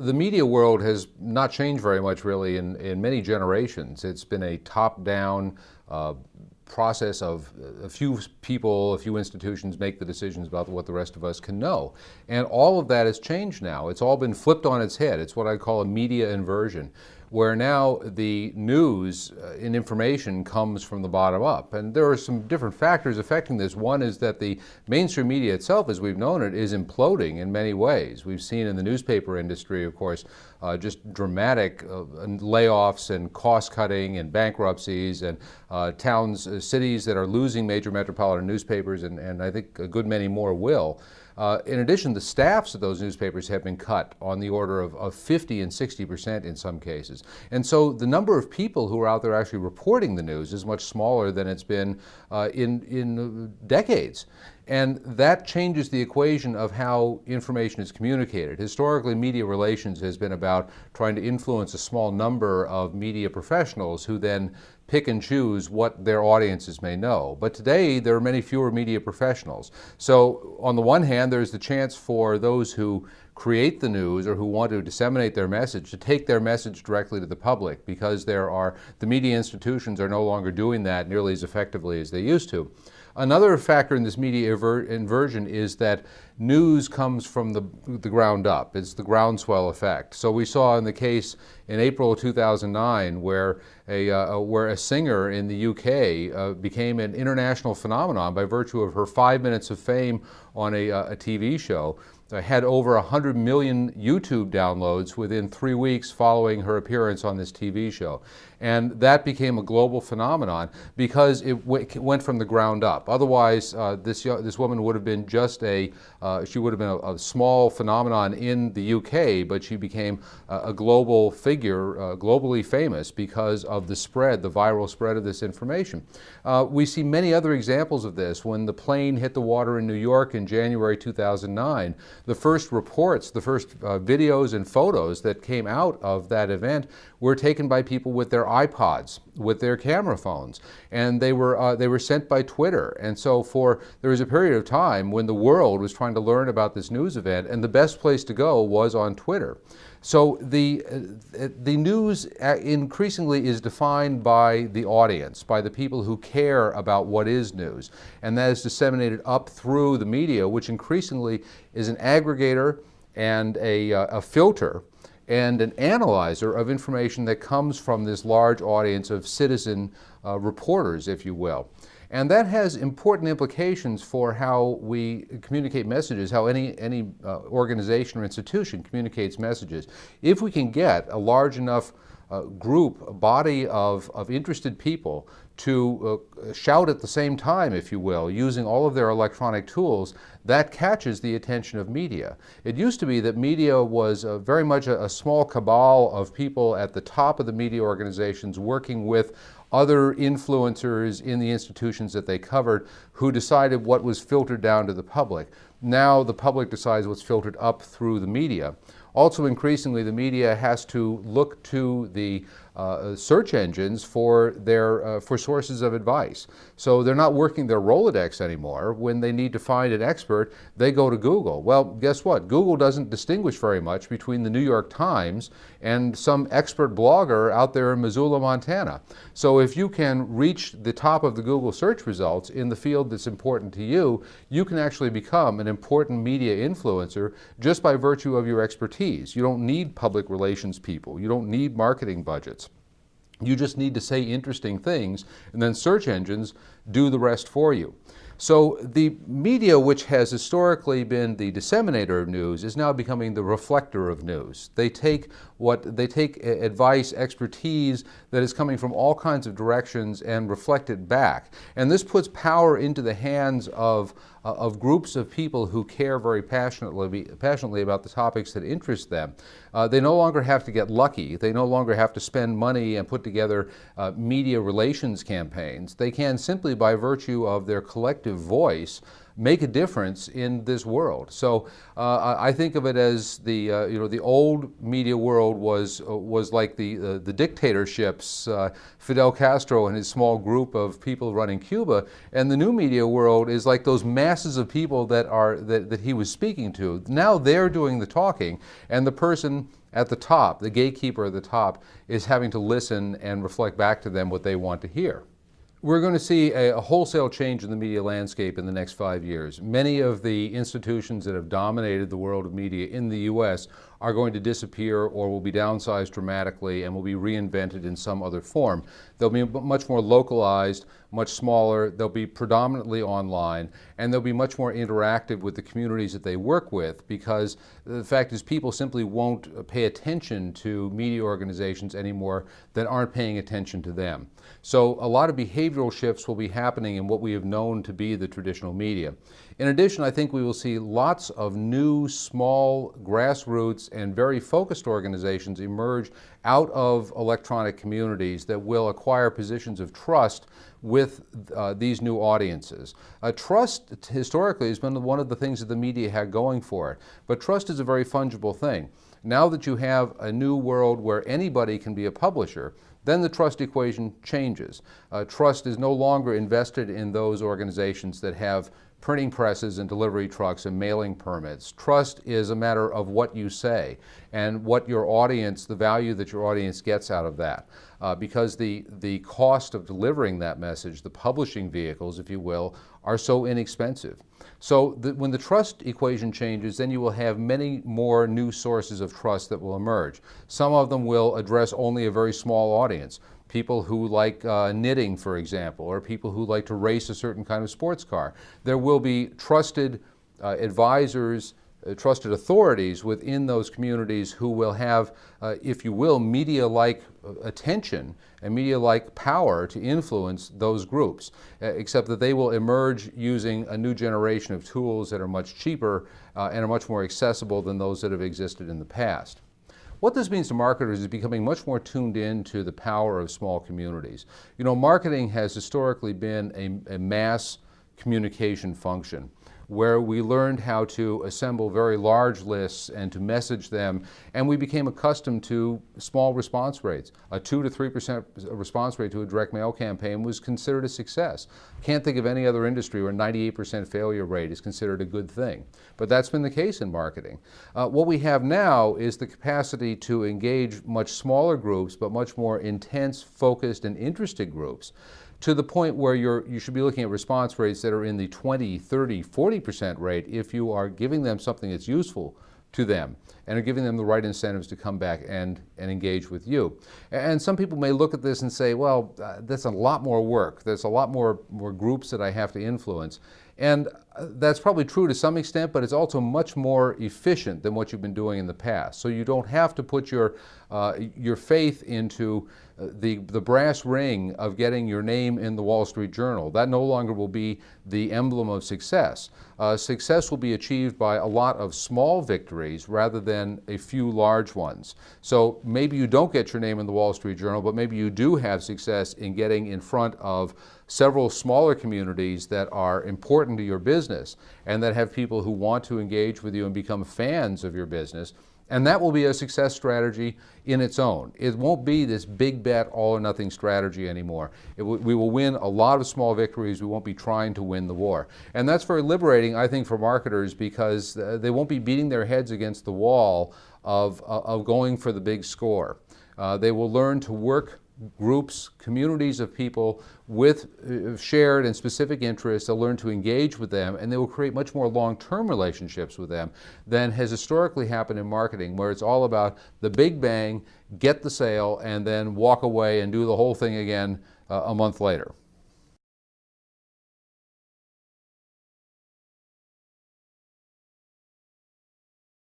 The media world has not changed very much really in many generations. It's been a top-down process of a few people, a few institutions make the decisions about what the rest of us can know. And all of that has changed now. It's all been flipped on its head. It's what I call a media inversion, where now the news and information comes from the bottom up. And there are some different factors affecting this. One is that the mainstream media itself, as we've known it, is imploding in many ways. We've seen in the newspaper industry, of course, just dramatic layoffs and cost cutting and bankruptcies and cities that are losing major metropolitan newspapers, and I think a good many more will. In addition, the staffs of those newspapers have been cut on the order of 50 and 60% in some cases. And so the number of people who are out there actually reporting the news is much smaller than it's been in decades. And that changes the equation of how information is communicated. Historically, media relations has been about trying to influence a small number of media professionals who then pick and choose what their audiences may know. But today, there are many fewer media professionals. So on the one hand, there's the chance for those who create the news or who want to disseminate their message to take their message directly to the public, because the media institutions are no longer doing that nearly as effectively as they used to. Another factor in this media inversion is that news comes from the ground up. It's the groundswell effect. So we saw in the case in April of 2009 where a singer in the UK became an international phenomenon by virtue of her 5 minutes of fame on a TV show. Had over 100 million YouTube downloads within 3 weeks following her appearance on this TV show. And that became a global phenomenon because it went from the ground up. Otherwise, this woman would have been just she would have been a small phenomenon in the UK, but she became a global figure, globally famous because of the viral spread of this information. We see many other examples of this. When the plane hit the water in New York in January 2009, the first reports, the first videos and photos that came out of that event were taken by people with their iPods, with their camera phones, and they were sent by Twitter. And so there was a period of time when the world was trying to learn about this news event, and the best place to go was on Twitter. So the news increasingly is defined by the audience, by the people who care about what is news, and that is disseminated up through the media, which increasingly is an aggregator and a filter and an analyzer of information that comes from this large audience of citizen reporters, if you will. And that has important implications for how we communicate messages, how any organization or institution communicates messages. If we can get a large enough a body of interested people to shout at the same time, if you will, using all of their electronic tools, that catches the attention of media. It used to be that media was very much a small cabal of people at the top of the media organizations working with other influencers in the institutions that they covered who decided what was filtered down to the public. Now the public decides what's filtered up through the media. Also, increasingly, the media has to look to the search engines for sources of advice. So they're not working their Rolodex anymore. When they need to find an expert, they go to Google. Well, guess what? Google doesn't distinguish very much between the New York Times and some expert blogger out there in Missoula, Montana. So if you can reach the top of the Google search results in the field that's important to you, you can actually become an important media influencer just by virtue of your expertise. You don't need public relations people. You don't need marketing budgets. You just need to say interesting things, and then search engines do the rest for you. So the media, which has historically been the disseminator of news, is now becoming the reflector of news. They take advice, expertise that is coming from all kinds of directions and reflect it back. And this puts power into the hands of groups of people who care very passionately about the topics that interest them. They no longer have to get lucky. They no longer have to spend money and put together media relations campaigns. They can simply, by virtue of their collective voice, make a difference in this world. So I think of it as the the old media world was like the dictatorships, Fidel Castro and his small group of people running Cuba, and the new media world is like those masses of people that he was speaking to. Now they're doing the talking, and the person at the top, the gatekeeper at the top, is having to listen and reflect back to them what they want to hear. We're going to see a wholesale change in the media landscape in the next 5 years. Many of the institutions that have dominated the world of media in the U.S. are going to disappear or will be downsized dramatically and will be reinvented in some other form. They'll be much more localized, much smaller, they'll be predominantly online, and they'll be much more interactive with the communities that they work with, because the fact is people simply won't pay attention to media organizations anymore that aren't paying attention to them. So a lot of behavioral shifts will be happening in what we have known to be the traditional media. In addition, I think we will see lots of new, small, grassroots, and very focused organizations emerge out of electronic communities that will acquire positions of trust with these new audiences. Trust historically has been one of the things that the media had going for it, but trust is a very fungible thing. Now that you have a new world where anybody can be a publisher, then the trust equation changes. Trust is no longer invested in those organizations that have printing presses and delivery trucks and mailing permits. Trust is a matter of what you say and what your audience, the value that your audience gets out of that. Because the cost of delivering that message, the publishing vehicles, if you will, are so inexpensive. So when the trust equation changes, then you will have many more new sources of trust that will emerge. Some of them will address only a very small audience. People who like knitting, for example, or people who like to race a certain kind of sports car. There will be trusted advisors, trusted authorities within those communities who will have, if you will, media-like attention and media-like power to influence those groups, except that they will emerge using a new generation of tools that are much cheaper and are much more accessible than those that have existed in the past. What this means to marketers is becoming much more tuned in to the power of small communities. You know, marketing has historically been a mass communication function, where we learned how to assemble very large lists and to message them, and we became accustomed to small response rates. A 2 to 3% response rate to a direct mail campaign was considered a success. Can't think of any other industry where 98% failure rate is considered a good thing. But that's been the case in marketing. What we have now is the capacity to engage much smaller groups, but much more intense, focused, and interested groups, to the point where you should be looking at response rates that are in the 20, 30, 40% rate if you are giving them something that's useful to them and are giving them the right incentives to come back and engage with you. And some people may look at this and say, well, that's a lot more work. There's a lot more groups that I have to influence. And that's probably true to some extent, but it's also much more efficient than what you've been doing in the past. So you don't have to put your faith into the brass ring of getting your name in the Wall Street Journal. That no longer will be the emblem of success. Success will be achieved by a lot of small victories rather than a few large ones. So maybe you don't get your name in the Wall Street Journal, but maybe you do have success in getting in front of several smaller communities that are important to your business and that have people who want to engage with you and become fans of your business. And that will be a success strategy in its own. It won't be this big bet, all or nothing strategy anymore. We will win a lot of small victories. We won't be trying to win the war. And that's very liberating, I think, for marketers, because they won't be beating their heads against the wall of going for the big score. They will learn to work groups, communities of people with shared and specific interests. They'll learn to engage with them, and they will create much more long-term relationships with them than has historically happened in marketing, where it's all about the big bang, get the sale, and then walk away and do the whole thing again a month later.